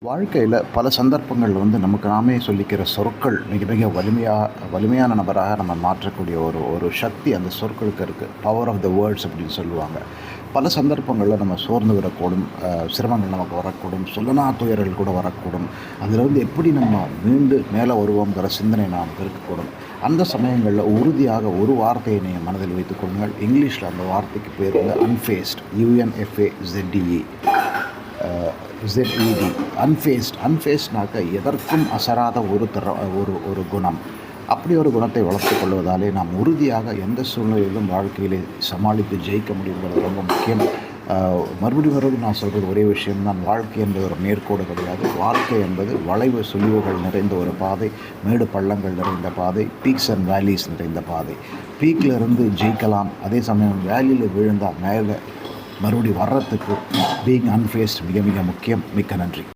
வாழ்க்கையில் பல சந்தர்ப்பங்கள் நமக்கு நாமே சொல்லிக்கிற சொற்கள் மிக மிக வலிமையான நபராக நம்ம மாற்றக்கூடிய ஒரு ஒரு சக்தி அந்த சொற்களுக்கு இருக்குது. பவர் ஆஃப் த வேர்ட்ஸ் அப்படின்னு சொல்லுவாங்க. பல சந்தர்ப்பங்களில் நம்ம சோர்ந்து விடக்கூடும், சிரமங்கள் நமக்கு வரக்கூடும், சொல்லனா துயர்கள் கூட வரக்கூடும். அதிலிருந்து எப்படி நம்ம மீண்டு மேலே வருவோங்கிற சிந்தனை நாம் இருக்கக்கூடும். அந்த சமயங்களில் உறுதியாக ஒரு வார்த்தையை நீங்கள் மனதில் வைத்துக் கொள்ளுங்கள். இங்கிலீஷில் அந்த வார்த்தைக்கு பேர் அன்ஃபேஸ்ட், UNFAZDE. ZED, அன்ஃபேஸ்ட்னாக்க எதற்கும் அசராத ஒரு குணம். அப்படி ஒரு குணத்தை வளர்த்து கொள்வதாலே நாம் உறுதியாக எந்த சூழ்நிலையிலும் வாழ்க்கையிலே சமாளித்து ஜெயிக்க முடியுங்கிறது ரொம்ப முக்கியம். மறுபடியும் நான் சொல்கிறது ஒரே விஷயம்தான், வாழ்க்கை என்பது ஒரு நேர்கோடு கிடையாது. வாழ்க்கை என்பது வளைவு சுழிவுகள் நிறைந்த ஒரு பாதை, மேடு பள்ளங்கள் நிறைந்த பாதை, பீக்ஸ் அண்ட் வேலிஸ் நிறைந்த பாதை. பீக்கில் இருந்து ஜெயிக்கலாம், அதே சமயம் வேலியில் விழுந்தால் மேலே மறுபடி வர்றதுக்கு பீயிங் அன்ஃபேஸ்ட் மிக மிக முக்கியம். மிக்க நன்றி.